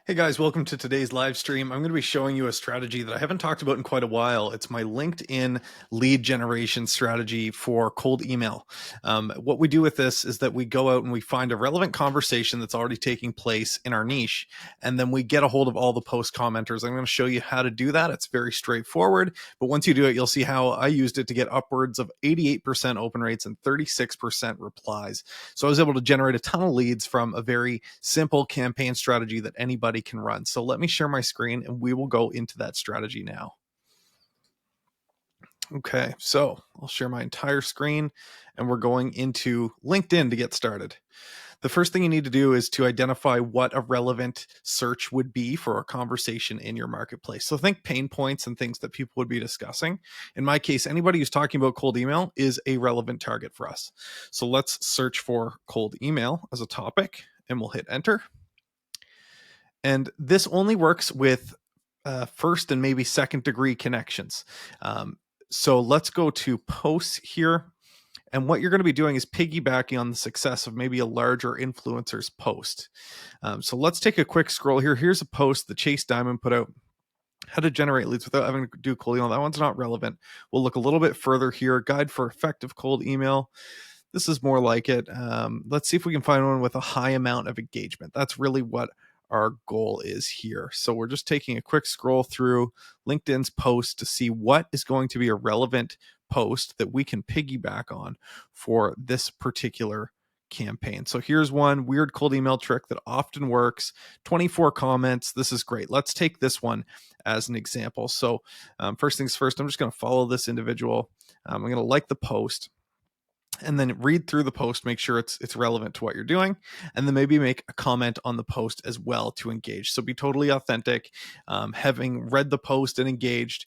Hey guys, welcome to today's live stream. I'm going to be showing you a strategy that I haven't talked about in quite a while. It's my LinkedIn lead generation strategy for cold email. What we do with this is that we go out and we find a relevant conversation that's already taking place in our niche, and then we get a hold of all the post commenters. I'm going to show you how to do that. It's very straightforward, but once you do it, you'll see how I used it to get upwards of 88% open rates and 36% replies. So I was able to generate a ton of leads from a very simple campaign strategy that anybody can run. So let me share my screen and we will go into that strategy now. Okay, so I'll share my entire screen and we're going into LinkedIn to get started. The first thing you need to do is to identify what a relevant search would be for a conversation in your marketplace. So think pain points and things that people would be discussing. In my case, anybody who's talking about cold email is a relevant target for us. So let's search for cold email as a topic and we'll hit enter. And this only works with first and maybe second degree connections. So let's go to posts here. And what you're going to be doing is piggybacking on the success of maybe a larger influencer's post. So let's take a quick scroll here. Here's a post that Chase Diamond put out. How to generate leads without having to do cold email. That one's not relevant. We'll look a little bit further here. Guide for effective cold email. This is more like it. Let's see if we can find one with a high amount of engagement. That's really what our goal is here. So we're just taking a quick scroll through LinkedIn's post to see what is going to be a relevant post that we can piggyback on for this particular campaign. So here's one weird cold email trick that often works. 24 comments. This is great. Let's take this one as an example. So first things first, I'm just going to follow this individual. I'm going to like the post and then read through the post, make sure it's relevant to what you're doing, and then maybe make a comment on the post as well to engage. So be totally authentic. Having read the post and engaged,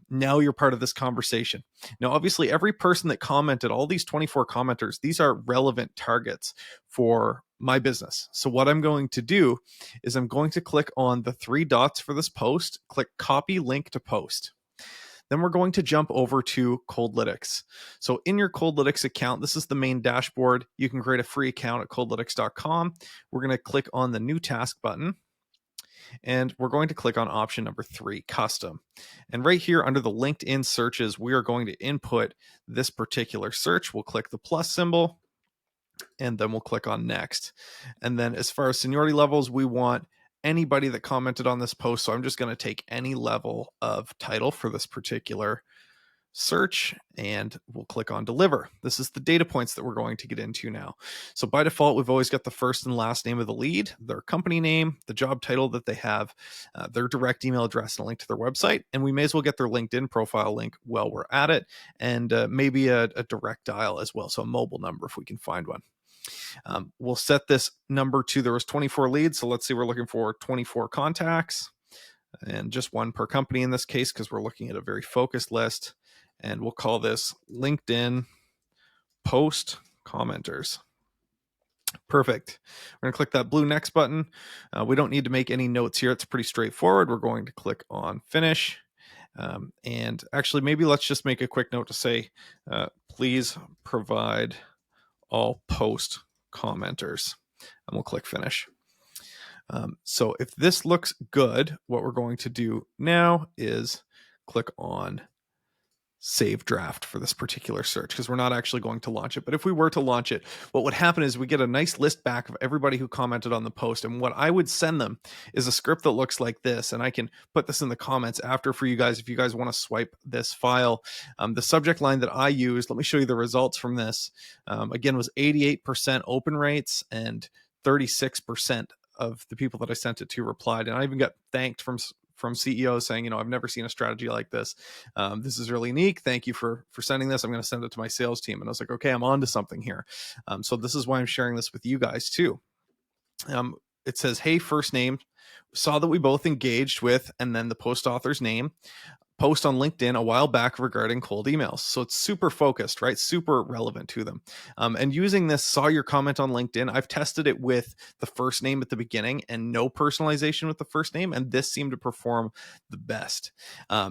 now you're part of this conversation. Now, obviously, every person that commented, all these 24 commenters, these are relevant targets for my business. So what I'm going to do is I'm going to click on the three dots for this post, click copy link to post. Then we're going to jump over to Coldlytics. So in your Coldlytics account, this is the main dashboard. You can create a free account at coldlytics.com. We're going to click on the new task button. And we're going to click on option number 3, custom. And right here under the LinkedIn searches, we are going to input this particular search. We'll click the plus symbol and then we'll click on next. And then as far as seniority levels, we want anybody that commented on this post. So I'm just going to take any level of title for this particular search and we'll click on deliver. This is the data points that we're going to get into now. So by default, we've always got the first and last name of the lead, their company name, the job title that they have, their direct email address, and a link to their website. And we may as well get their LinkedIn profile link while we're at it, and maybe a direct dial as well. So a mobile number if we can find one. We'll set this number to, there was 24 leads. So let's see, we're looking for 24 contacts and just one per company in this case, because we're looking at a very focused list. And we'll call this LinkedIn post commenters. Perfect. We're going to click that blue next button. We don't need to make any notes here. It's pretty straightforward. We're going to click on finish. And actually, maybe let's just make a quick note to say, please provide all post commenters. And we'll click finish. So if this looks good, what we're going to do now is click on save draft for this particular search, because we're not actually going to launch it. But if we were to launch it, what would happen is we get a nice list back of everybody who commented on the post. And what I would send them is a script that looks like this. And I can put this in the comments after for you guys if you guys want to swipe this file. The subject line that I used, let me show you the results from this, again, was 88% open rates and 36% of the people that I sent it to replied. And I even got thanked from CEOs saying, I've never seen a strategy like this. This is really unique. Thank you for sending this. I'm going to send it to my sales team. And I was like, okay, I'm on to something here. So this is why I'm sharing this with you guys too. It says, hey, first name, saw that we both engaged with, and then the post author's name. post on LinkedIn a while back regarding cold emails. So it's super focused, right? Super relevant to them. And using this, saw your comment on LinkedIn. I've tested it with the first name at the beginning and no personalization with the first name. And this seemed to perform the best.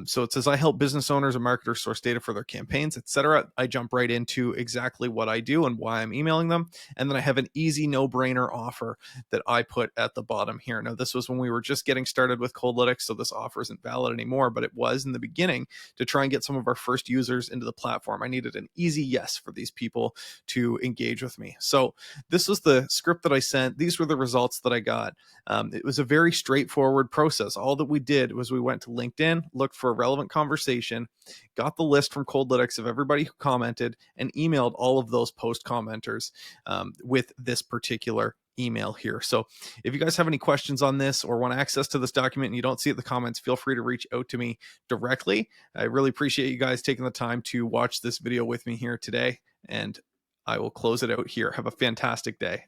So it says, I help business owners and marketers source data for their campaigns, etc. I jump right into exactly what I do and why I'm emailing them. And then I have an easy no-brainer offer that I put at the bottom here. Now, this was when we were just getting started with Coldlytics, so this offer isn't valid anymore, but it was in the beginning to try and get some of our first users into the platform. I needed an easy yes for these people to engage with me. So this was the script that I sent. These were the results that I got. It was a very straightforward process. All that we did was we went to LinkedIn, looked for a relevant conversation, got the list from Coldlytics of everybody who commented, and emailed all of those post commenters with this particular email here. So if you guys have any questions on this or want access to this document and you don't see it in the comments, feel free to reach out to me directly. I really appreciate you guys taking the time to watch this video with me here today, and I will close it out here. Have a fantastic day.